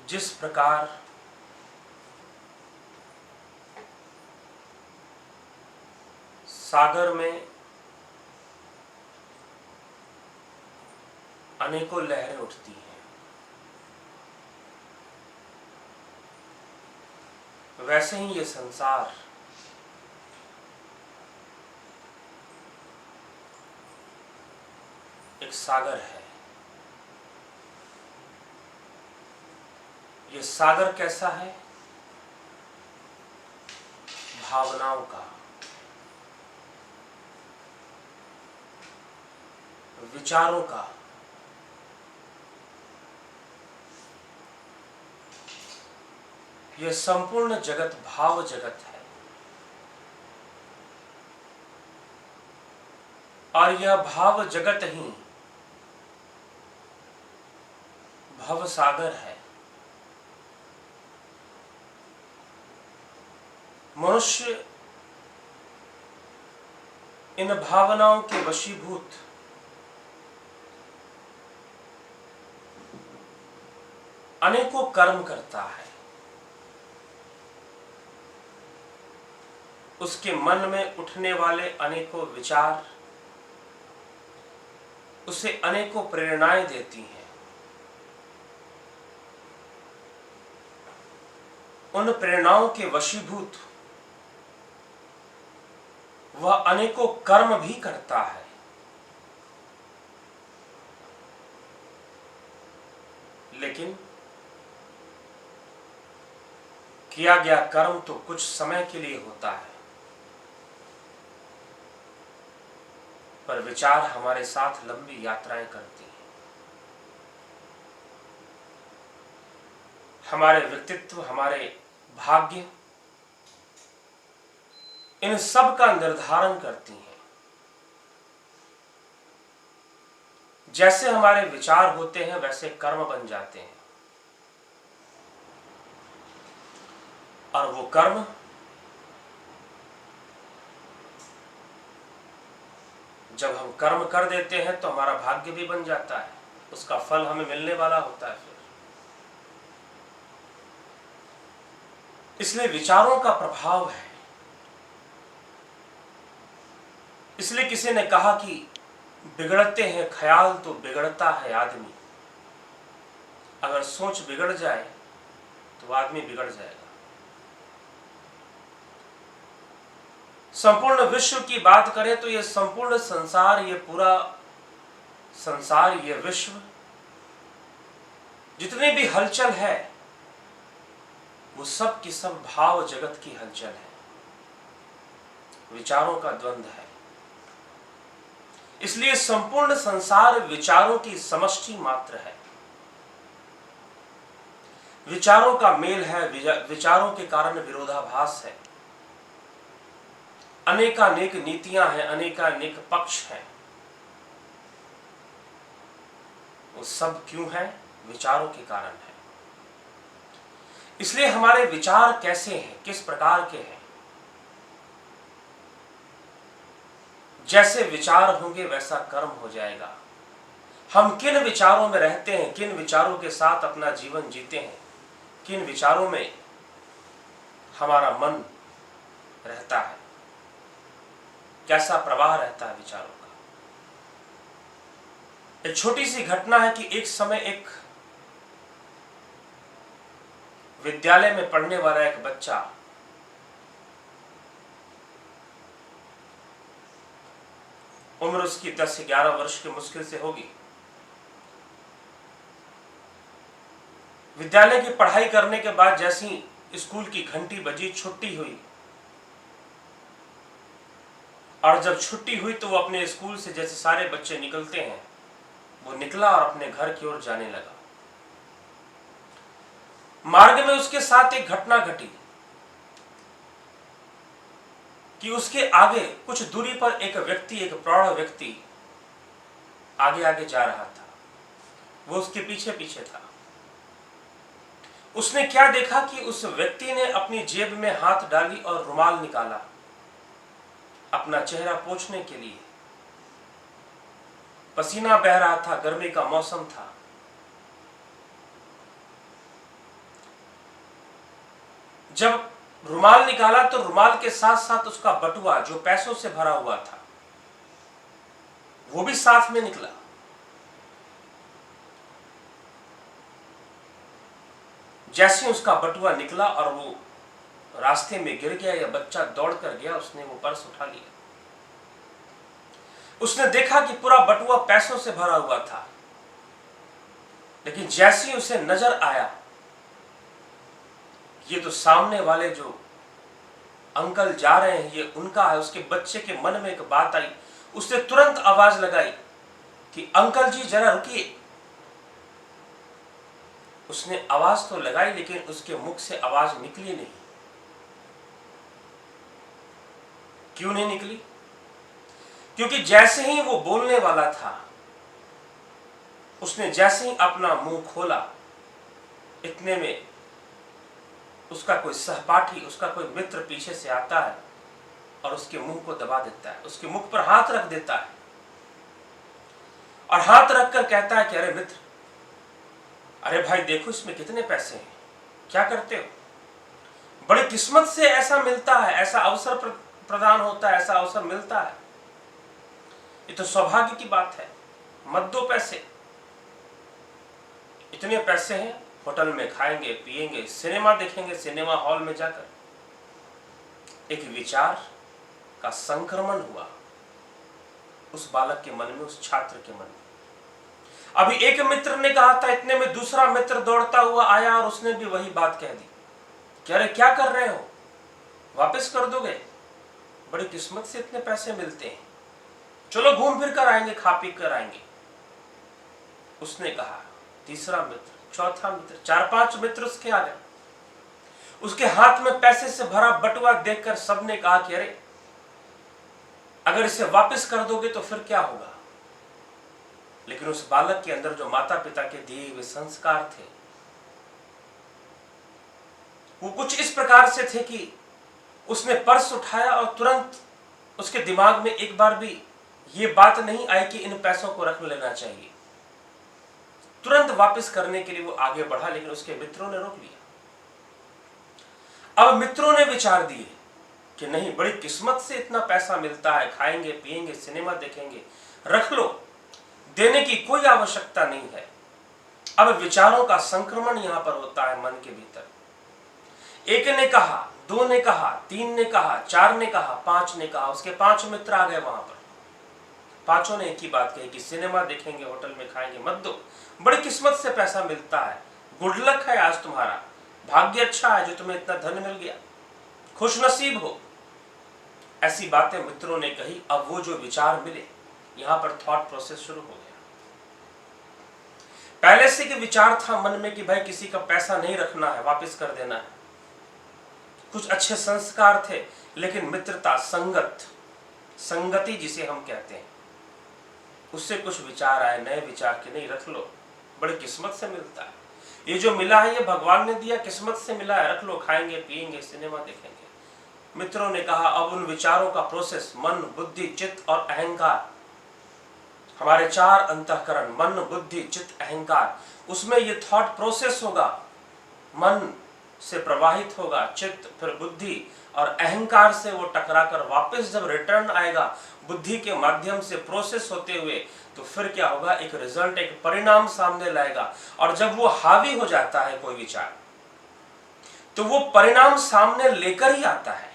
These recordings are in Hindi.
जिस प्रकार सागर में अनेकों लहरें उठती हैं, वैसे ही ये संसार एक सागर है। ये सागर कैसा है? भावनाओं का, विचारों का, यह संपूर्ण जगत भाव जगत है। और यह भाव जगत ही भव सागर है। मनुष्य इन भावनाओं के वशीभूत अनेकों कर्म करता है। उसके मन में उठने वाले अनेकों विचार उसे अनेकों प्रेरणाएं देती हैं। उन प्रेरणाओं के वशीभूत वह अनेकों कर्म भी करता है। लेकिन किया गया कर्म तो कुछ समय के लिए होता है, पर विचार हमारे साथ लंबी यात्राएं करती हैं। हमारे व्यक्तित्व, हमारे भाग्य, इन सब का निर्धारण करती हैं। जैसे हमारे विचार होते हैं वैसे कर्म बन जाते हैं, और वो कर्म जब हम कर्म कर देते हैं तो हमारा भाग्य भी बन जाता है, उसका फल हमें मिलने वाला होता है। फिर इसलिए विचारों का प्रभाव है। इसलिए किसी ने कहा कि बिगड़ते हैं ख्याल तो बिगड़ता है आदमी। अगर सोच बिगड़ जाए तो आदमी बिगड़ जाएगा। संपूर्ण विश्व की बात करें तो यह संपूर्ण संसार, ये पूरा संसार, ये विश्व, जितनी भी हलचल है वो सब की सब भाव जगत की हलचल है, विचारों का द्वंद्व है। इसलिए संपूर्ण संसार विचारों की समष्टि मात्र है। विचारों का मेल है, विचारों के कारण विरोधाभास है, अनेकानेक नीतियां हैं, अनेकानेक पक्ष हैं। वो सब क्यों है? विचारों के कारण है। इसलिए हमारे विचार कैसे हैं, किस प्रकार के हैं? जैसे विचार होंगे वैसा कर्म हो जाएगा। हम किन विचारों में रहते हैं, किन विचारों के साथ अपना जीवन जीते हैं, किन विचारों में हमारा मन रहता है, कैसा प्रवाह रहता है विचारों का। एक छोटी सी घटना है कि एक समय एक विद्यालय में पढ़ने वाला एक बच्चा उम्र उसकी 10 से 11 वर्ष की मुश्किल से होगी। विद्यालय की पढ़ाई करने के बाद जैसी स्कूल की घंटी बजी, छुट्टी हुई, और जब छुट्टी हुई तो वो अपने स्कूल से जैसे सारे बच्चे निकलते हैं, वो निकला और अपने घर की ओर जाने लगा। मार्ग में उसके साथ एक घटना घटी कि उसके आगे कुछ दूरी पर एक व्यक्ति, एक प्रौढ़ व्यक्ति आगे आगे जा रहा था। वो उसके पीछे पीछे था। उसने क्या देखा कि उस व्यक्ति ने अपनी जेब में हाथ डाली और रुमाल निकाला अपना चेहरा पोंछने के लिए। पसीना बह रहा था, गर्मी का मौसम था। जब रुमाल निकाला तो रुमाल के साथ साथ उसका बटुआ जो पैसों से भरा हुआ था वो भी साथ में निकला। जैसे उसका बटुआ निकला और वो रास्ते में गिर गया या बच्चा दौड़ कर गया, उसने वो पर्स उठा लिया। उसने देखा कि पूरा बटुआ पैसों से भरा हुआ था, लेकिन जैसे ही उसे नजर आया ये तो सामने वाले जो अंकल जा रहे हैं ये उनका है, उसके बच्चे के मन में एक बात आई। उसने तुरंत आवाज लगाई कि अंकल जी जरा रुकिए। उसने आवाज तो लगाई लेकिन उसके मुख से आवाज निकली नहीं। क्यों नहीं निकली? क्योंकि जैसे ही वो बोलने वाला था, उसने जैसे ही अपना मुंह खोला, इतने में उसका कोई सहपाठी, उसका कोई मित्र पीछे से आता है और उसके मुंह को दबा देता है, उसके मुख पर हाथ रख देता है और हाथ रखकर कहता है कि अरे मित्र, अरे भाई देखो इसमें कितने पैसे हैं, क्या करते हो? बड़ी किस्मत से ऐसा मिलता है, ऐसा अवसर प्रदान होता है, ऐसा अवसर मिलता है, ये तो सौभाग्य की बात है, मत दो पैसे। इतने पैसे हैं, होटल में खाएंगे पिएंगे, सिनेमा देखेंगे सिनेमा हॉल में जाकर। एक विचार का संक्रमण हुआ उस बालक के मन में, उस छात्र के मन में। अभी एक मित्र ने कहा था, इतने में दूसरा मित्र दौड़ता हुआ आया और उसने भी वही बात कह दी कि अरे क्या कर रहे हो, वापस कर दोगे? बड़ी किस्मत से इतने पैसे मिलते हैं, चलो घूम फिर कर आएंगे, खा पी कर आएंगे। उसने कहा, तीसरा मित्र, चौथा मित्र, 4-5 मित्र उसके आ गए। उसके हाथ में पैसे से भरा बटुआ देखकर सबने कहा कि अरे अगर इसे वापस कर दोगे तो फिर क्या होगा? लेकिन उस बालक के अंदर जो माता पिता के दिए हुए संस्कार थे वो कुछ इस प्रकार से थे कि उसने पर्स उठाया और तुरंत उसके दिमाग में एक बार भी ये बात नहीं आई कि इन पैसों को रख लेना चाहिए। तुरंत वापस करने के लिए वो आगे बढ़ा, लेकिन उसके मित्रों ने रोक लिया। अब मित्रों ने विचार दिए कि नहीं, बड़ी किस्मत से इतना पैसा मिलता है, खाएंगे पिएंगे सिनेमा देखेंगे, रख लो, देने की कोई आवश्यकता नहीं है। अब विचारों का संक्रमण यहां पर होता है मन के भीतर। एक ने कहा, 2 ने कहा, 3 ने कहा, 4 ने कहा, 5 ने कहा, उसके 5 मित्र आ गए वहां पर। पांचों ने एक ही बात कही कि सिनेमा देखेंगे, होटल में खाएंगे, मत दो, बड़ी किस्मत से पैसा मिलता है, गुड लक है आज तुम्हारा, भाग्य अच्छा है जो तुम्हें इतना धन मिल गया, खुश नसीब हो। ऐसी बातें मित्रों ने कही। अब वो जो विचार मिले, यहां पर थॉट प्रोसेस शुरू हो गया। पहले से कि विचार था मन में कि भाई किसी का पैसा नहीं रखना है, वापस कर देना है, कुछ अच्छे संस्कार थे, लेकिन मित्रता, संगति जिसे हम कहते हैं, उससे कुछ विचार आए, नए विचार के नहीं, रख लो, बड़ी किस्मत से मिलता है, ये जो मिला है ये भगवान ने दिया, किस्मत से मिला है, रख लो, खाएंगे पिएंगे सिनेमा देखेंगे। मित्रों ने कहा अब उन विचारों का प्रोसेस, मन बुद्धि चित्त और अहंकार, हमारे 4 अंतःकरण, मन बुद्धि चित्त अहंकार, उसमें ये थॉट प्रोसेस होगा, मन से प्रवाहित होगा, चित्त फिर बुद्धि और अहंकार से वो टकराकर वापस जब रिटर्न आएगा बुद्धि के माध्यम से प्रोसेस होते हुए, तो फिर क्या होगा, एक रिजल्ट, एक परिणाम सामने लाएगा। और जब वो हावी हो जाता है कोई विचार, तो वो परिणाम सामने लेकर ही आता है।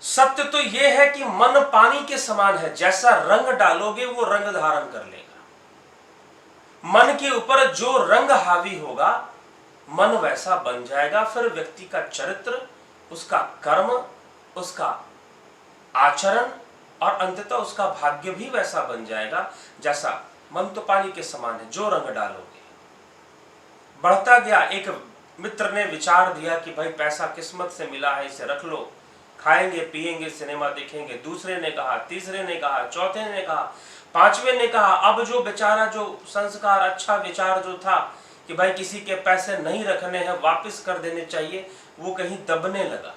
सत्य तो यह है कि मन पानी के समान है, जैसा रंग डालोगे वो रंग धारण कर लेगा। मन के ऊपर जो रंग हावी होगा मन वैसा बन जाएगा। फिर व्यक्ति का चरित्र, उसका कर्म, उसका आचरण और अंततः उसका भाग्य भी वैसा बन जाएगा जैसा, मन तो पानी के समान है, जो रंग डालोगे। बढ़ता गया। एक मित्र ने विचार दिया कि भाई पैसा किस्मत से मिला है, इसे रख लो, खाएंगे पिएंगे सिनेमा देखेंगे। दूसरे ने कहा, तीसरे ने कहा, चौथे ने कहा, 5वें ने कहा। अब जो बेचारा, जो संस्कार, अच्छा विचार जो था कि भाई किसी के पैसे नहीं रखने हैं, वापस कर देने चाहिए, वो कहीं दबने लगा।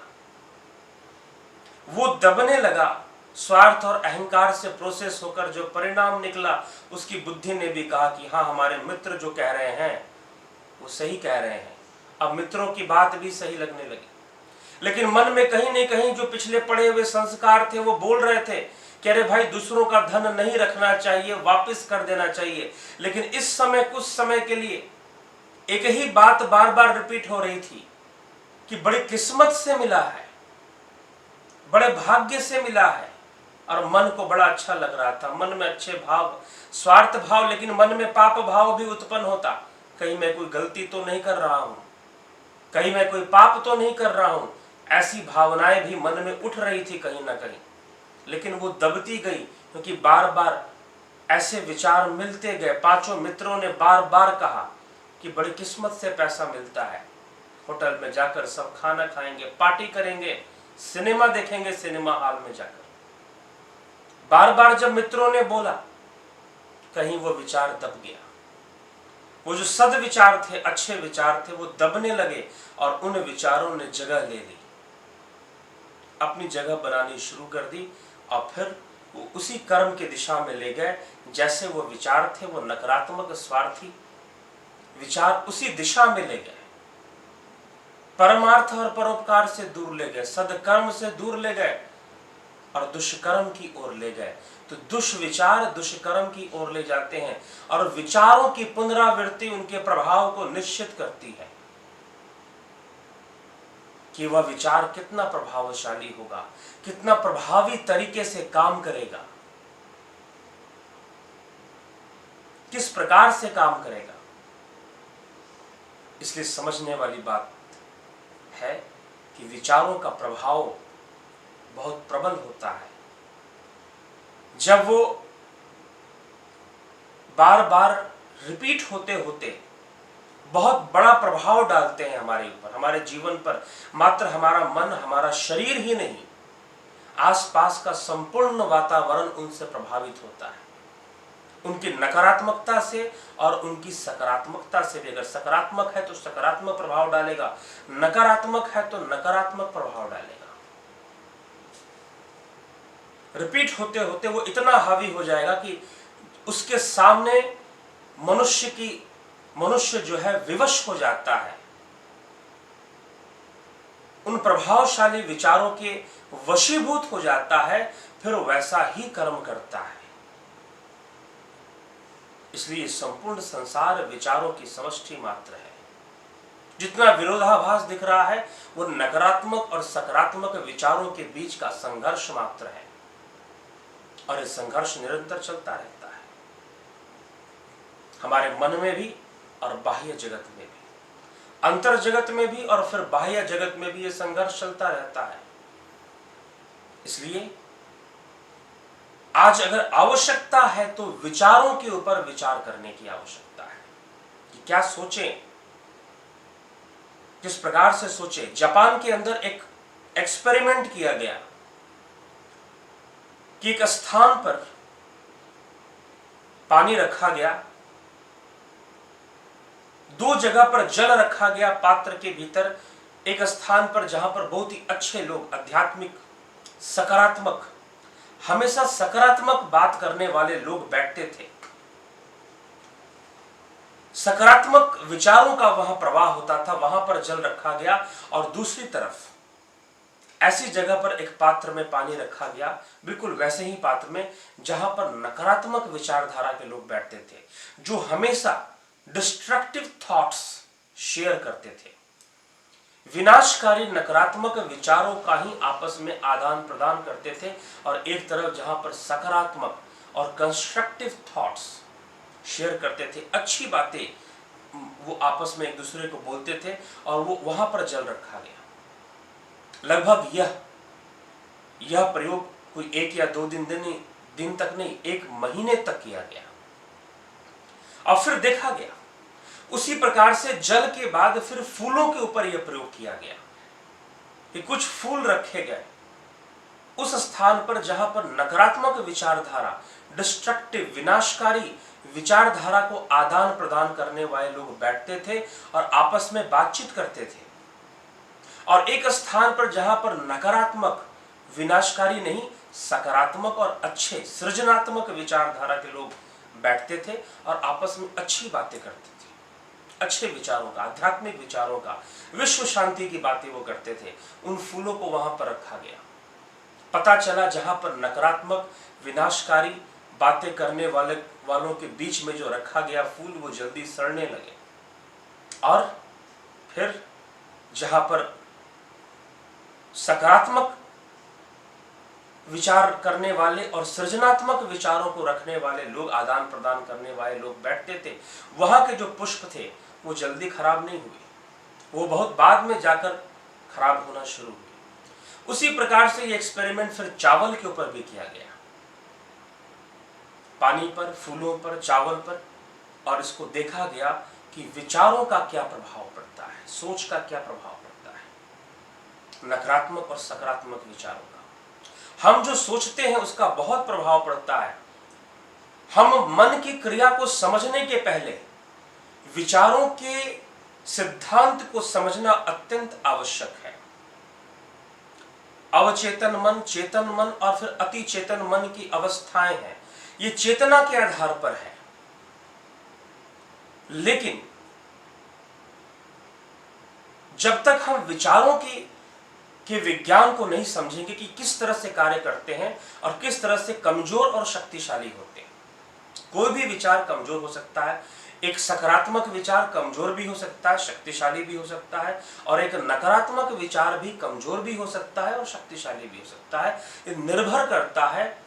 वो दबने लगा, स्वार्थ और अहंकार से प्रोसेस होकर जो परिणाम निकला, उसकी बुद्धि ने भी कहा कि हाँ, हमारे मित्र जो कह रहे हैं वो सही कह रहे हैं, अब मित्रों की बात भी सही लगने लगी, लेकिन मन में कहीं न कहीं जो पिछले पड़े हुए संस्कार थे वो बोल रहे थे कि अरे भाई, दूसरों का धन नहीं रखना चाहिए, वापस कर देना चाहिए। लेकिन इस समय कुछ समय के लिए एक ही बात बार बार रिपीट हो रही थी कि बड़ी किस्मत से मिला है, बड़े भाग्य से मिला है। और मन को बड़ा अच्छा लग रहा था, मन में अच्छे भाव, स्वार्थ भाव, लेकिन मन में पाप भाव भी उत्पन्न होता। कहीं मैं कोई गलती तो नहीं कर रहा हूं, कहीं मैं कोई पाप तो नहीं कर रहा हूं, ऐसी भावनाएं भी मन में उठ रही थी कहीं ना कहीं। लेकिन वो दबती गई, क्योंकि बार बार ऐसे विचार मिलते गए। पांचों मित्रों ने बार बार कहा कि बड़ी किस्मत से पैसा मिलता है, होटल में जाकर सब खाना खाएंगे, पार्टी करेंगे, सिनेमा देखेंगे सिनेमा हॉल में जाकर। बार बार जब मित्रों ने बोला, कहीं वो विचार दब गया। वो जो सद विचार थे, अच्छे विचार थे, वो दबने लगे और उन विचारों ने जगह ले ली, अपनी जगह बनानी शुरू कर दी। और फिर वो उसी कर्म की दिशा में ले गए। जैसे वो विचार थे, वो नकारात्मक स्वार्थी विचार उसी दिशा में ले गए, परमार्थ और परोपकार से दूर ले गए, सदकर्म से दूर ले गए और दुष्कर्म की ओर ले गए। तो दुष्विचार दुष्कर्म की ओर ले जाते हैं, और विचारों की पुनरावृत्ति उनके प्रभाव को निश्चित करती है कि वह विचार कितना प्रभावशाली होगा, कितना प्रभावी तरीके से काम करेगा, किस प्रकार से काम करेगा। इसलिए समझने वाली बात है कि विचारों का प्रभाव बहुत प्रबल होता है। जब वो बार बार रिपीट होते होते बहुत बड़ा प्रभाव डालते हैं हमारे ऊपर, हमारे जीवन पर। मात्र हमारा मन, हमारा शरीर ही नहीं, आसपास का संपूर्ण वातावरण उनसे प्रभावित होता है, उनकी नकारात्मकता से और उनकी सकारात्मकता से भी। अगर सकारात्मक है तो सकारात्मक प्रभाव डालेगा, नकारात्मक है तो नकारात्मक प्रभाव डालेगा। रिपीट होते होते वो इतना हावी हो जाएगा कि उसके सामने मनुष्य जो है विवश हो जाता है, उन प्रभावशाली विचारों के वशीभूत हो जाता है, फिर वैसा ही कर्म करता है। इसलिए संपूर्ण संसार विचारों की समष्टि मात्र है। जितना विरोधाभास दिख रहा है वो नकारात्मक और सकारात्मक विचारों के बीच का संघर्ष मात्र है, और ये संघर्ष निरंतर चलता रहता है, हमारे मन में भी और बाह्य जगत में भी, अंतर जगत में भी और फिर बाह्य जगत में भी ये संघर्ष चलता रहता है। इसलिए आज अगर आवश्यकता है तो विचारों के ऊपर विचार करने की आवश्यकता है कि क्या सोचें, किस प्रकार से सोचें। जापान के अंदर एक एक्सपेरिमेंट किया गया कि एक स्थान पर पानी रखा गया, दो जगह पर जल रखा गया पात्र के भीतर। एक स्थान पर जहां पर बहुत ही अच्छे लोग, आध्यात्मिक, सकारात्मक, हमेशा सकारात्मक बात करने वाले लोग बैठते थे, सकारात्मक विचारों का वहां प्रवाह होता था, वहां पर जल रखा गया। और दूसरी तरफ ऐसी जगह पर एक पात्र में पानी रखा गया, बिल्कुल वैसे ही पात्र में जहां पर नकारात्मक विचारधारा के लोग बैठते थे, जो हमेशा डिस्ट्रक्टिव थॉट्स शेयर करते थे, विनाशकारी नकारात्मक विचारों का ही आपस में आदान प्रदान करते थे। और एक तरफ जहां पर सकारात्मक और कंस्ट्रक्टिव थॉट्स शेयर करते थे, अच्छी बातें वो आपस में एक दूसरे को बोलते थे, और वो वहां पर जल रखा गया। लगभग यह प्रयोग कोई 1 या 2 दिन तक नहीं, 1 महीने तक किया गया। और फिर देखा गया उसी प्रकार से जल के बाद फिर फूलों के ऊपर यह प्रयोग किया गया कि कुछ फूल रखे गए उस स्थान पर जहां पर नकारात्मक विचारधारा, डिस्ट्रक्टिव, विनाशकारी विचारधारा को आदान प्रदान करने वाले लोग बैठते थे और आपस में बातचीत करते थे। और एक स्थान पर जहां पर नकारात्मक, विनाशकारी नहीं, सकारात्मक और अच्छे सृजनात्मक विचारधारा के लोग बैठते थे और आपस में अच्छी बातें करते थे। अच्छे विचारों का, आध्यात्मिक विचारों का, विश्व शांति की बातें वो करते थे, उन फूलों को वहां पर रखा गया। पता चला जहां पर नकारात्मक विनाशकारी बातें करने वालों के बीच में जो रखा गया फूल वो जल्दी सड़ने लगे, और फिर जहां पर सकारात्मक विचार करने वाले और सृजनात्मक विचारों को रखने वाले लोग, आदान प्रदान करने वाले लोग बैठते थे, वहां के जो पुष्प थे वो जल्दी खराब नहीं हुए, वो बहुत बाद में जाकर खराब होना शुरू हुए। उसी प्रकार से ये एक्सपेरिमेंट फिर चावल के ऊपर भी किया गया, पानी पर, फूलों पर, चावल पर, और इसको देखा गया कि विचारों का क्या प्रभाव पड़ता है, सोच का क्या प्रभाव पड़ता है, नकारात्मक और सकारात्मक विचारों का। हम जो सोचते हैं उसका बहुत प्रभाव पड़ता है। हम मन की क्रिया को समझने के पहले विचारों के सिद्धांत को समझना अत्यंत आवश्यक है। अवचेतन मन, चेतन मन और फिर अति चेतन मन की अवस्थाएं हैं, ये चेतना के आधार पर है। लेकिन जब तक हम विचारों के विज्ञान को नहीं समझेंगे कि किस तरह से कार्य करते हैं और किस तरह से कमजोर और शक्तिशाली होते हैं। कोई भी विचार कमजोर हो सकता है, एक सकारात्मक विचार कमजोर भी हो सकता है, शक्तिशाली भी हो सकता है, और एक नकारात्मक विचार भी कमजोर भी हो सकता है और शक्तिशाली भी हो सकता है। ये निर्भर करता है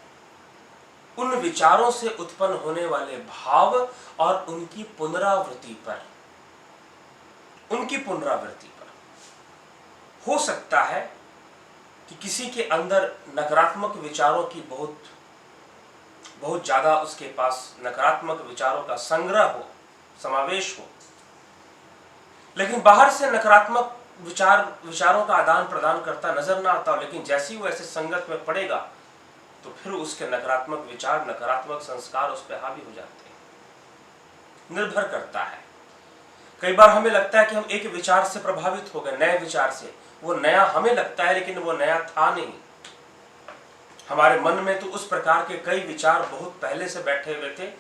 उन विचारों से उत्पन्न होने वाले भाव और उनकी पुनरावृत्ति पर। हो सकता है कि किसी के अंदर नकारात्मक विचारों की बहुत ज्यादा, उसके पास नकारात्मक विचारों का संग्रह हो, समावेश हो, लेकिन बाहर से नकारात्मक विचारों का आदान प्रदान करता नजर ना आता हो, लेकिन जैसे ही वो ऐसे संगत में पड़ेगा तो फिर उसके नकारात्मक विचार, नकारात्मक संस्कार उस पर हावी हो जाते हैं। निर्भर करता है। कई बार हमें लगता है कि हम एक विचार से प्रभावित हो गए, नए विचार से, वो नया हमें लगता है लेकिन वो नया था नहीं। हमारे मन में तो उस प्रकार के कई विचार बहुत पहले से बैठे हुए थे,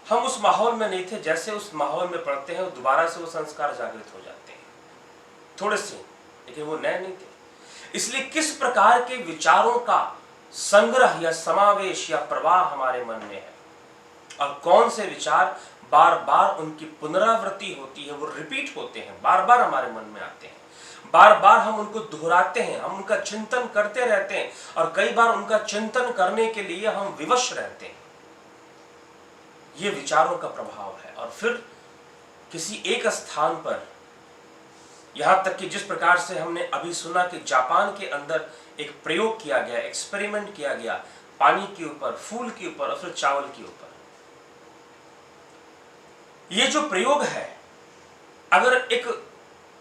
हम उस माहौल में नहीं थे, जैसे उस माहौल में पड़ते हैं दोबारा से वो संस्कार जागृत हो जाते हैं, थोड़े से, लेकिन वो नए नहीं थे। इसलिए किस प्रकार के विचारों का संग्रह या समावेश या प्रवाह हमारे मन में है, और कौन से विचार बार बार उनकी पुनरावृत्ति होती है, वो रिपीट होते हैं, बार बार हमारे मन में आते हैं, बार बार हम उनको दोहराते हैं, हम उनका चिंतन करते रहते हैं, और कई बार उनका चिंतन करने के लिए हम विवश रहते हैं। ये विचारों का प्रभाव है। और फिर किसी एक स्थान पर, यहां तक कि जिस प्रकार से हमने अभी सुना कि जापान के अंदर एक प्रयोग किया गया, एक्सपेरिमेंट किया गया, पानी के ऊपर, फूल के ऊपर और फिर चावल के ऊपर। ये जो प्रयोग है, अगर एक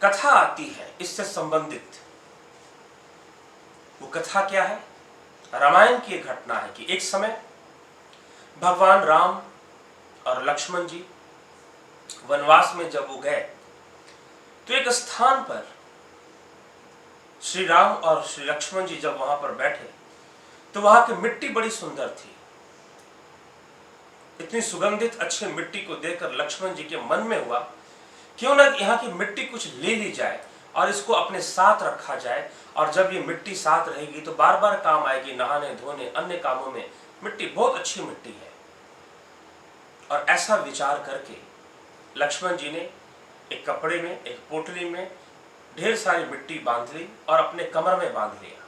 कथा आती है इससे संबंधित, वो कथा क्या है? रामायण की एक घटना है कि एक समय भगवान राम और लक्ष्मण जी वनवास में जब वो गए तो एक स्थान पर श्री राम और श्री लक्ष्मण जी जब वहां पर बैठे तो वहां की मिट्टी बड़ी सुंदर थी। इतनी सुगंधित अच्छी मिट्टी को देखकर लक्ष्मण जी के मन में हुआ, क्यों ना यहाँ की मिट्टी कुछ ले ली जाए और इसको अपने साथ रखा जाए, और जब ये मिट्टी साथ रहेगी तो बार बार काम आएगी, नहाने धोने अन्य कामों में मिट्टी बहुत अच्छी मिट्टी है। और ऐसा विचार करके लक्ष्मण जी ने एक कपड़े में, एक पोटली में ढेर सारी मिट्टी बांध ली और अपने कमर में बांध लिया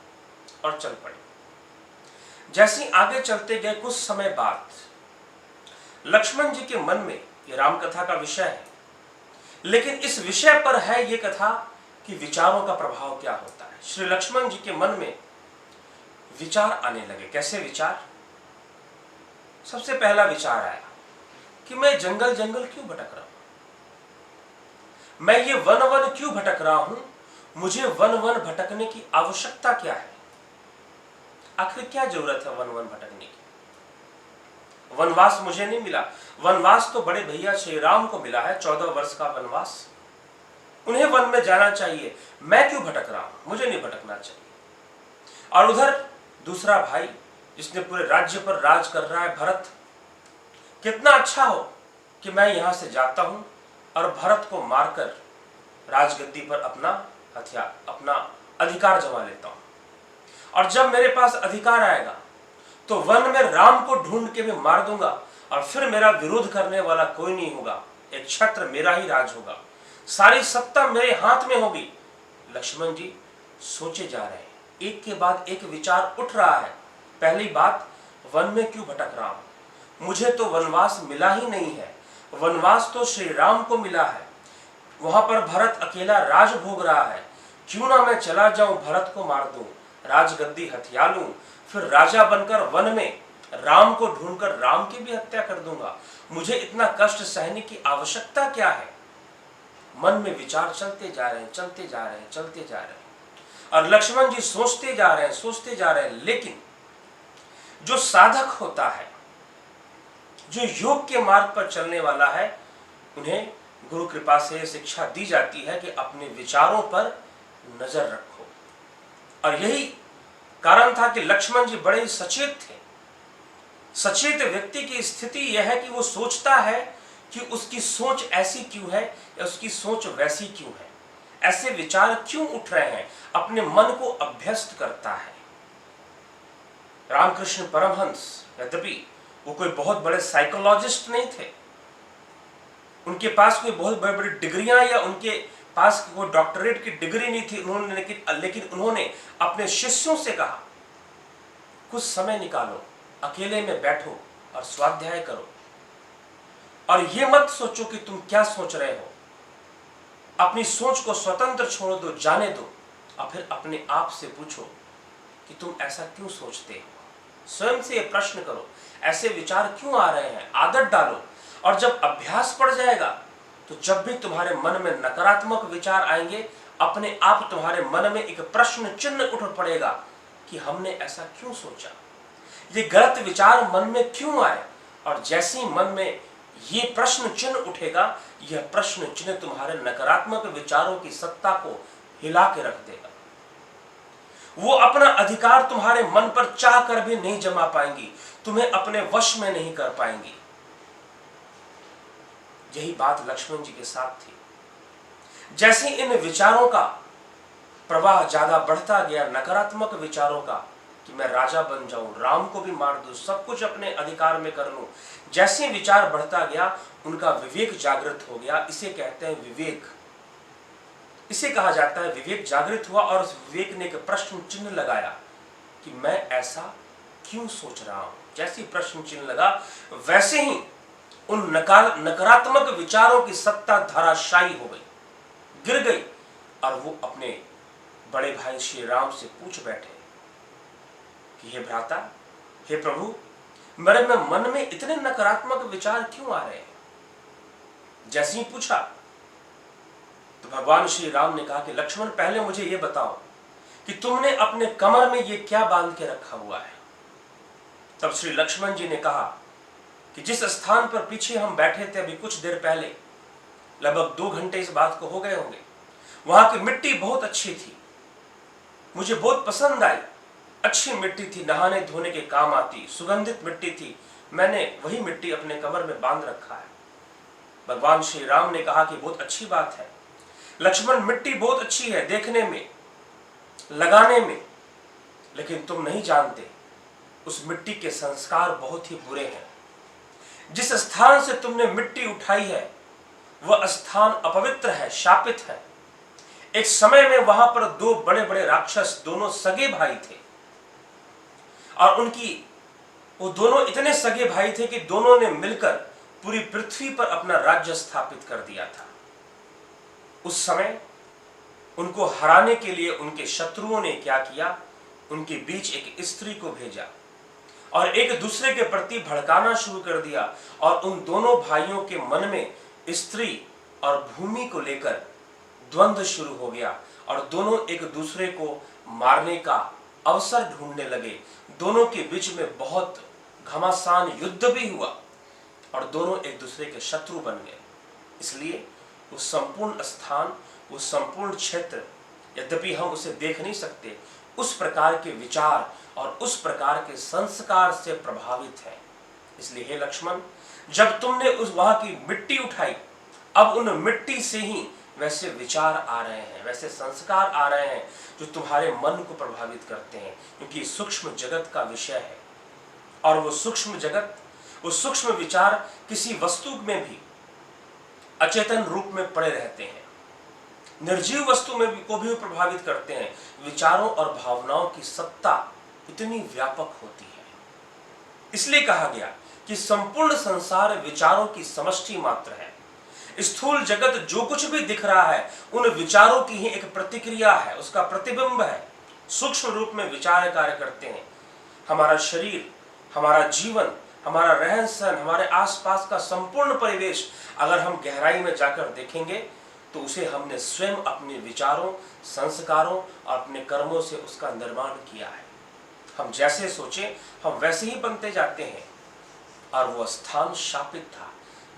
और चल पड़े। जैसे आगे चलते गए कुछ समय बाद लक्ष्मण जी के मन में, ये राम कथा का विषय है, लेकिन इस विषय पर है ये कथा कि विचारों का प्रभाव क्या होता है। श्री लक्ष्मण जी के मन में विचार आने लगे। कैसे विचार? सबसे पहला विचार आया कि मैं जंगल जंगल क्यों भटक रहा हूं, मैं ये वन वन क्यों भटक रहा हूं, मुझे वन वन भटकने की आवश्यकता क्या है? आखिर क्या जरूरत है वन वन भटकने की? वनवास मुझे नहीं मिला, वनवास तो बड़े भैया श्री राम को मिला है, 14 वर्ष का वनवास, उन्हें वन में जाना चाहिए, मैं क्यों भटक रहा हूं? मुझे नहीं भटकना चाहिए। और उधर दूसरा भाई जिसने पूरे राज्य पर राज कर रहा है, भरत, कितना अच्छा हो कि मैं यहां से जाता हूं और भरत को मारकर राजगद्दी पर अपना अधिकार जमा लेता हूं। और जब मेरे पास अधिकार आएगा तो वन में राम को ढूंढ के मैं मार दूंगा और फिर मेरा विरोध करने वाला कोई नहीं होगा, एक छत्र मेरा ही राज होगा, सारी सत्ता मेरे हाथ में होगी। लक्ष्मण जी सोचे जा रहे हैं, एक के बाद एक विचार उठ रहा है। पहली बात, वन में क्यों भटक रहा हूं? मुझे तो वनवास मिला ही नहीं है, वनवास तो श्री राम को मिला है। वहां पर भरत अकेला राज भोग रहा है, क्यों ना मैं चला जाऊं, भरत को मार दूं, राजगद्दी हथिया लूं, फिर राजा बनकर वन में राम को ढूंढकर राम की भी हत्या कर दूंगा। मुझे इतना कष्ट सहने की आवश्यकता क्या है? मन में विचार चलते जा रहे हैं, चलते जा रहे हैं, चलते जा रहे हैं। और लक्ष्मण जी सोचते जा रहे हैं, सोचते जा रहे हैं। लेकिन जो साधक होता है, जो योग के मार्ग पर चलने वाला है, उन्हें गुरु कृपा से शिक्षा दी जाती है कि अपने विचारों पर नजर रखो। और यही कारण था कि लक्ष्मण जी बड़े ही सचेत थे। सचेत व्यक्ति की स्थिति यह है कि वो सोचता है कि उसकी सोच ऐसी क्यों है या उसकी सोच वैसी क्यों है, ऐसे विचार क्यों उठ रहे हैं, अपने मन को अभ्यस्त करता है। रामकृष्ण परमहंस यद्यपि वो कोई बहुत बड़े साइकोलॉजिस्ट नहीं थे, उनके पास कोई बहुत बड़ी बड़ी डिग्रियां या उनके पास कोई डॉक्टरेट की डिग्री नहीं थी, लेकिन उन्होंने अपने शिष्यों से कहा, कुछ समय निकालो, अकेले में बैठो और स्वाध्याय करो, और ये मत सोचो कि तुम क्या सोच रहे हो। अपनी सोच को स्वतंत्र छोड़ दो, जाने दो, और फिर अपने आप से पूछो कि तुम ऐसा क्यों सोचते हो। स्वयं से ये प्रश्न करो, ऐसे विचार क्यों आ रहे हैं, आदत डालो। और जब अभ्यास पड़ जाएगा तो जब भी तुम्हारे मन में नकारात्मक विचार आएंगे, अपने आप तुम्हारे मन में एक प्रश्न चिन्ह उठ पड़ेगा कि हमने ऐसा क्यों सोचा, ये गलत विचार मन में क्यों आए। और जैसे ही मन में ये प्रश्न चिन्ह उठेगा, यह प्रश्न चिन्ह तुम्हारे नकारात्मक विचारों की सत्ता को हिला के रख देगा। वो अपना अधिकार तुम्हारे मन पर चाह कर भी नहीं जमा पाएंगी, तुम्हें अपने वश में नहीं कर पाएंगी। यही बात लक्ष्मण जी के साथ थी। जैसे इन विचारों का प्रवाह ज्यादा बढ़ता गया, नकारात्मक विचारों का, कि मैं राजा बन जाऊं, राम को भी मार दूं, सब कुछ अपने अधिकार में कर लूं, जैसे विचार बढ़ता गया, उनका विवेक जागृत हो गया। इसे कहते हैं विवेक, इसे कहा जाता है विवेक जागृत हुआ। और उस विवेक ने एक प्रश्न चिन्ह लगाया कि मैं ऐसा क्यों सोच रहा हूं। जैसे प्रश्न चिन्ह लगा, वैसे ही उन नकारात्मक विचारों की सत्ता धाराशायी हो गई, गिर गई, और वो अपने बड़े भाई श्री राम से पूछ बैठे कि हे भ्राता, हे प्रभु, मेरे में मन में इतने नकारात्मक विचार क्यों आ रहे हैं। जैसे ही पूछा तो भगवान श्री राम ने कहा कि लक्ष्मण, पहले मुझे यह बताओ कि तुमने अपने कमर में यह क्या बांध के रखा हुआ है। तब श्री लक्ष्मण जी ने कहा कि जिस स्थान पर पीछे हम बैठे थे अभी कुछ देर पहले, लगभग 2 घंटे इस बात को हो गए होंगे, वहां की मिट्टी बहुत अच्छी थी, मुझे बहुत पसंद आई, अच्छी मिट्टी थी, नहाने धोने के काम आती, सुगंधित मिट्टी थी, मैंने वही मिट्टी अपने कमर में बांध रखा है। भगवान श्री राम ने कहा कि बहुत अच्छी बात है लक्ष्मण, मिट्टी बहुत अच्छी है देखने में, लगाने में, लेकिन तुम नहीं जानते उस मिट्टी के संस्कार बहुत ही बुरे हैं। जिस स्थान से तुमने मिट्टी उठाई है वह स्थान अपवित्र है, शापित है। एक समय में वहां पर 2 बड़े बड़े राक्षस, दोनों सगे भाई थे, और वो दोनों इतने सगे भाई थे कि दोनों ने मिलकर पूरी पृथ्वी पर अपना राज्य स्थापित कर दिया था। उस समय उनको हराने के लिए उनके शत्रुओं ने क्या किया, उनके बीच एक स्त्री को भेजा और एक दूसरे के प्रति भड़काना शुरू कर दिया, और उन दोनों भाइयों के मन में स्त्री और भूमि को लेकर द्वंद्व शुरू हो गया, और दोनों एक दूसरे को मारने का अवसर ढूंढने लगे। दोनों के बीच में बहुत घमासान युद्ध भी हुआ और दोनों एक दूसरे के शत्रु बन गए। इसलिए वो संपूर्ण स्थान, वो संपूर्ण क्षेत्र, यद्यपि हम उसे देख नहीं सकते, उस प्रकार के विचार और उस प्रकार के संस्कार से प्रभावित है। इसलिए हे लक्ष्मण, जब तुमने उस वहां की मिट्टी उठाई अब उन मिट्टी से ही वैसे विचार आ रहे हैं, वैसे संस्कार आ रहे हैं जो तुम्हारे मन को प्रभावित करते हैं, क्योंकि सूक्ष्म जगत का विषय है। और वो सूक्ष्म जगत, वो सूक्ष्म विचार किसी वस्तु में भी अचेतन रूप में पड़े रहते हैं, निर्जीव वस्तु में भी को भी प्रभावित करते हैं। विचारों और भावनाओं की सत्ता इतनी व्यापक होती है, इसलिए कहा गया कि संपूर्ण संसार विचारों की समष्टि मात्र है। स्थूल जगत जो कुछ भी दिख रहा है उन विचारों की ही एक प्रतिक्रिया है, उसका प्रतिबिंब है। सूक्ष्म रूप में विचार कार्य करते हैं। हमारा शरीर, हमारा जीवन, हमारा रहन सहन, हमारे आसपास का संपूर्ण परिवेश अगर हम गहराई में जाकर देखेंगे तो उसे हमने स्वयं अपने विचारों, संस्कारों और अपने कर्मों से उसका निर्माण किया है। हम जैसे सोचे हम वैसे ही बनते जाते हैं। और वह स्थान शापित था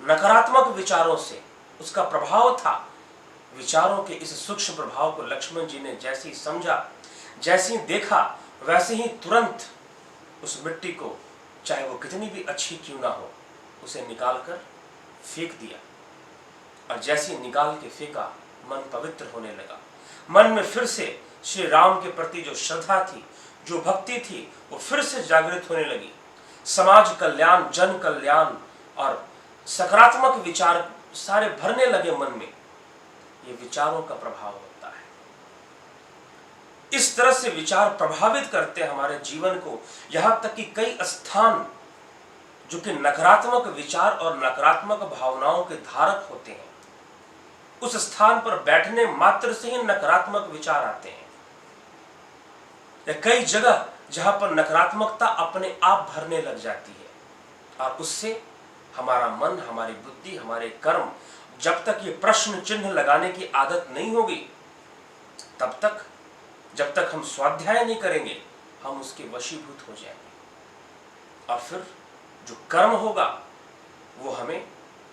नकारात्मक विचारों से, उसका प्रभाव था। विचारों के इस सूक्ष्म प्रभाव को लक्ष्मण जी ने जैसे ही समझा, जैसे ही देखा, वैसे ही तुरंत उस मिट्टी को, चाहे वो कितनी भी अच्छी क्यों ना हो, उसे निकालकर फेंक दिया। और जैसे ही निकाल के फेंका, मन पवित्र होने लगा। मन में फिर से श्री राम के प्रति जो श्रद्धा थी, जो भक्ति थी, वो फिर से जागृत होने लगी। समाज कल्याण, जन कल्याण और सकारात्मक विचार सारे भरने लगे मन में। ये विचारों का प्रभाव होता है। इस तरह से विचार प्रभावित करते हैं हमारे जीवन को, यहां तक कि कई स्थान जो कि नकारात्मक विचार और नकारात्मक भावनाओं के धारक होते हैं, उस स्थान पर बैठने मात्र से ही नकारात्मक विचार आते हैं। या कई जगह जहां पर नकारात्मकता अपने आप भरने लग जाती है, और उससे हमारा मन, हमारी बुद्धि, हमारे कर्म, जब तक ये प्रश्न चिन्ह लगाने की आदत नहीं होगी, तब तक, जब तक हम स्वाध्याय नहीं करेंगे, हम उसके वशीभूत हो जाएंगे। और फिर जो कर्म होगा वो हमें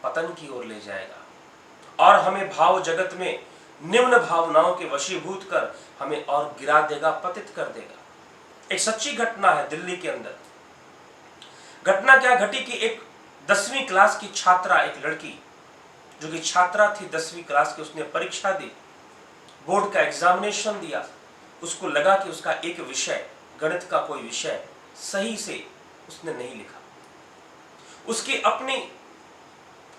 पतन की ओर ले जाएगा और हमें भाव जगत में निम्न भावनाओं के वशीभूत कर हमें और गिरा देगा, पतित कर देगा। एक सच्ची घटना है दिल्ली के अंदर। घटना क्या घटी कि एक 10वीं क्लास की छात्रा, एक लड़की जो कि छात्रा थी 10वीं क्लास की, उसने परीक्षा दी, बोर्ड का एग्जामिनेशन दिया। उसको लगा कि उसका एक विषय, गणित का कोई विषय सही से उसने नहीं लिखा। उसकी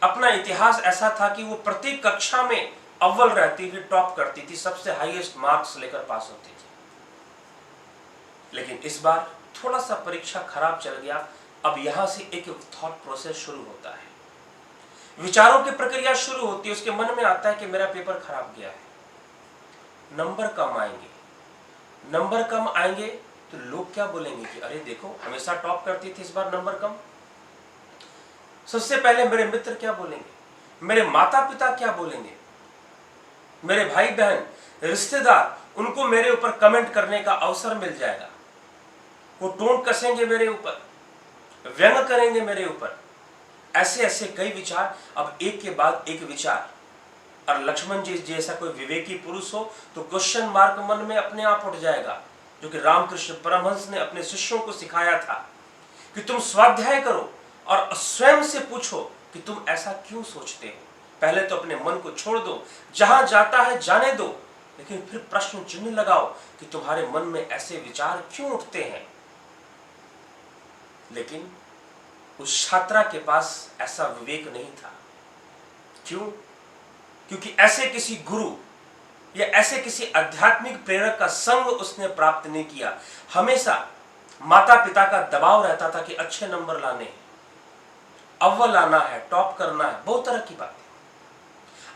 अपना इतिहास ऐसा था कि वो प्रत्येक कक्षा में अव्वल रहती थी, टॉप करती थी, सबसे हाईएस्ट मार्क्स लेकर पास होती थी। लेकिन इस बार थोड़ा सा परीक्षा खराब चल गया। अब यहां से एक थॉट प्रोसेस शुरू होता है, विचारों की प्रक्रिया शुरू होती है। उसके मन में आता है कि मेरा पेपर खराब गया है, नंबर कम आएंगे। नंबर कम आएंगे तो लोग क्या बोलेंगे कि अरे देखो, हमेशा टॉप करती थी, इस बार नंबर कम। सबसे पहले मेरे मित्र क्या बोलेंगे, मेरे माता पिता क्या बोलेंगे, मेरे भाई बहन, रिश्तेदार, उनको मेरे ऊपर कमेंट करने का अवसर मिल जाएगा। वो टोन कसेंगे मेरे ऊपर, व्यंग करेंगे मेरे ऊपर। ऐसे ऐसे कई विचार, अब एक के बाद एक विचार। और लक्ष्मण जी जैसा कोई विवेकी पुरुष हो तो क्वेश्चन मार्क मन में अपने आप उठ जाएगा, जो कि रामकृष्ण परमहंस ने अपने शिष्यों को सिखाया था कि तुम स्वाध्याय करो और स्वयं से पूछो कि तुम ऐसा क्यों सोचते हो। पहले तो अपने मन को छोड़ दो, जहां जाता है जाने दो, लेकिन फिर प्रश्न चिन्ह लगाओ कि तुम्हारे मन में ऐसे विचार क्यों उठते हैं। लेकिन उस छात्रा के पास ऐसा विवेक नहीं था। क्यों? क्योंकि ऐसे किसी गुरु या ऐसे किसी आध्यात्मिक प्रेरक का संग उसने प्राप्त नहीं किया। हमेशा माता पिता का दबाव रहता था कि अच्छे नंबर लाने हैं, अव्वल आना है, टॉप करना है, बहुत तरह की बातें।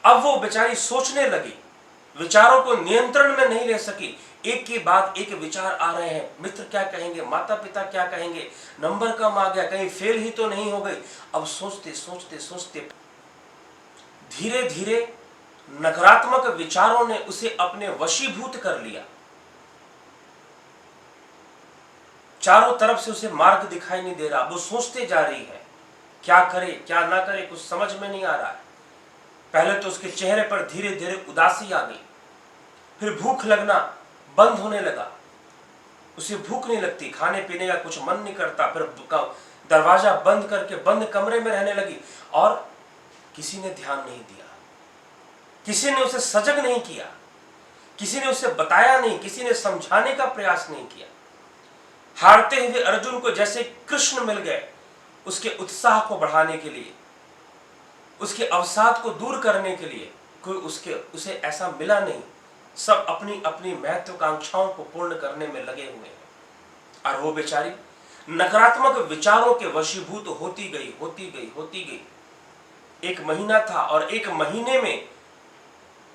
अब वो बेचारी सोचने लगी, विचारों को नियंत्रण में नहीं ले सकी। एक के बाद एक विचार आ रहे हैं, मित्र क्या कहेंगे, माता पिता क्या कहेंगे, नंबर कम आ गया, कहीं फेल ही तो नहीं हो गई। अब सोचते सोचते सोचते धीरे धीरे नकारात्मक विचारों ने उसे अपने वशीभूत कर लिया। चारों तरफ से उसे मार्ग दिखाई नहीं दे रहा। वो सोचते जा रही है, क्या करे क्या ना करे, कुछ समझ में नहीं आ रहा है। पहले तो उसके चेहरे पर धीरे धीरे उदासी आ गई, फिर भूख लगना बंद होने लगा। उसे भूख नहीं लगती, खाने पीने का कुछ मन नहीं करता। फिर दरवाजा बंद करके बंद कमरे में रहने लगी और किसी ने ध्यान नहीं दिया। किसी ने उसे सजग नहीं किया, किसी ने उसे बताया नहीं, किसी ने समझाने का प्रयास नहीं किया। हारते हुए अर्जुन को जैसे कृष्ण मिल गए, उसके उत्साह को बढ़ाने के लिए, उसके अवसाद को दूर करने के लिए कोई उसे ऐसा मिला नहीं। सब अपनी अपनी महत्वाकांक्षाओं को पूर्ण करने में लगे हुए हैं, और वो बेचारी नकारात्मक विचारों के वशीभूत होती गई। एक महीना था, और एक महीने में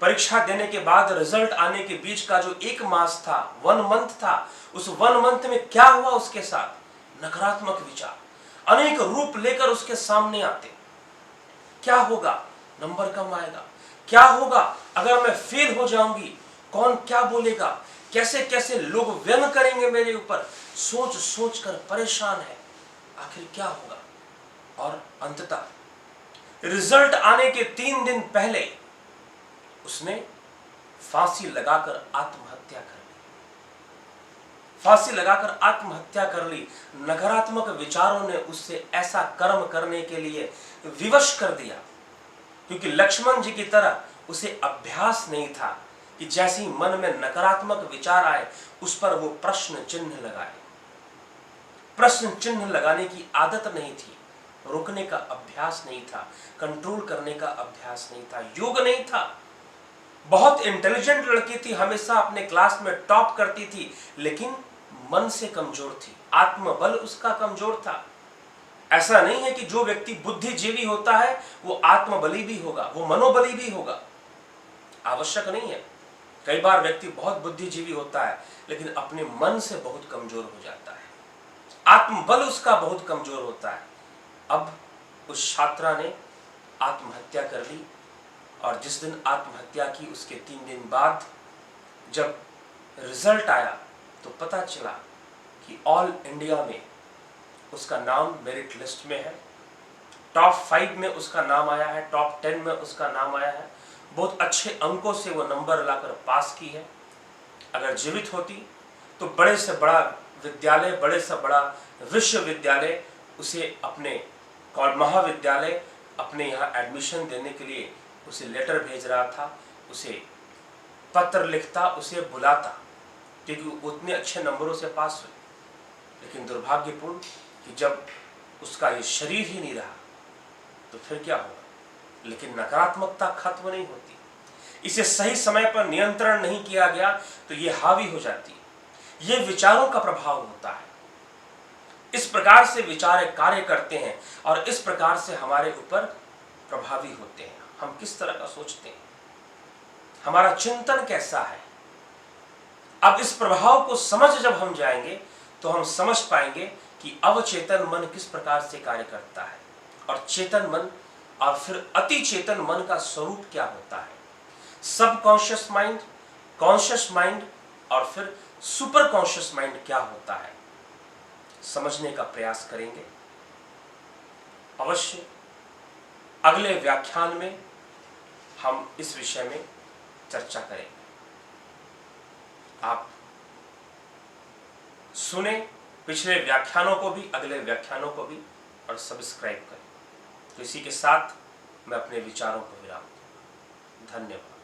परीक्षा देने के बाद रिजल्ट आने के बीच का जो एक मास था, 1 मंथ था, उस 1 मंथ में क्या हुआ उसके साथ? नकारात्मक विचार अनेक रूप लेकर उसके सामने आते। क्या होगा? नंबर कम आएगा। क्या होगा अगर मैं फेल हो जाऊंगी? कौन क्या बोलेगा? कैसे कैसे लोग व्यंग करेंगे मेरे ऊपर? सोच सोच कर परेशान है, आखिर क्या होगा? और अंततः रिजल्ट आने के 3 दिन पहले उसने फांसी लगाकर आत्महत्या कर ली। फांसी लगाकर आत्महत्या कर ली। नकारात्मक विचारों ने उससे ऐसा कर्म करने के लिए विवश कर दिया, क्योंकि लक्ष्मण जी की तरह उसे अभ्यास नहीं था कि जैसे ही मन में नकारात्मक विचार आए उस पर वो प्रश्न चिन्ह लगाए। प्रश्न चिन्ह लगाने की आदत नहीं थी, रोकने का अभ्यास नहीं था, कंट्रोल करने का अभ्यास नहीं था, योग नहीं था। बहुत इंटेलिजेंट लड़की थी, हमेशा अपने क्लास में टॉप करती थी, लेकिन मन से कमजोर थी, आत्मबल उसका कमजोर था। ऐसा नहीं है कि जो व्यक्ति बुद्धिजीवी होता है वो आत्मबली भी होगा, वो मनोबली भी होगा, आवश्यक नहीं है। कई बार व्यक्ति बहुत बुद्धिजीवी होता है लेकिन अपने मन से बहुत कमजोर हो जाता है, आत्मबल उसका बहुत कमजोर होता है। अब उस छात्रा ने आत्महत्या कर ली, और जिस दिन आत्महत्या की उसके 3 दिन बाद जब रिजल्ट आया तो पता चला कि ऑल इंडिया में उसका नाम मेरिट लिस्ट में है, टॉप 5 में उसका नाम आया है, टॉप 10 में उसका नाम आया है। बहुत अच्छे अंकों से वो नंबर लाकर पास की है। अगर जीवित होती तो बड़े से बड़ा विद्यालय, बड़े से बड़ा विश्वविद्यालय उसे अपने महाविद्यालय अपने यहाँ एडमिशन देने के लिए उसे लेटर भेज रहा था, उसे पत्र लिखता, उसे बुलाता, क्योंकि उतने अच्छे नंबरों से पास हुई। लेकिन दुर्भाग्यपूर्ण कि जब उसका ये शरीर ही नहीं रहा तो फिर क्या होगा? लेकिन नकारात्मकता खत्म नहीं होती, इसे सही समय पर नियंत्रण नहीं किया गया तो ये हावी हो जाती है। ये विचारों का प्रभाव होता है। इस प्रकार से विचार कार्य करते हैं और इस प्रकार से हमारे ऊपर प्रभावी होते हैं। हम किस तरह का सोचते हैं, हमारा चिंतन कैसा है। अब इस प्रभाव को समझ जब हम जाएंगे तो हम समझ पाएंगे कि अवचेतन मन किस प्रकार से कार्य करता है, और चेतन मन और फिर अति चेतन मन का स्वरूप क्या होता है। सबकॉन्शियस माइंड, कॉन्शियस माइंड और फिर सुपर कॉन्शियस माइंड क्या होता है, समझने का प्रयास करेंगे। अवश्य अगले व्याख्यान में हम इस विषय में चर्चा करेंगे। आप सुने पिछले व्याख्यानों को भी, अगले व्याख्यानों को भी, और सब्सक्राइब करें। तो इसी के साथ मैं अपने विचारों को विराम दूं। धन्यवाद।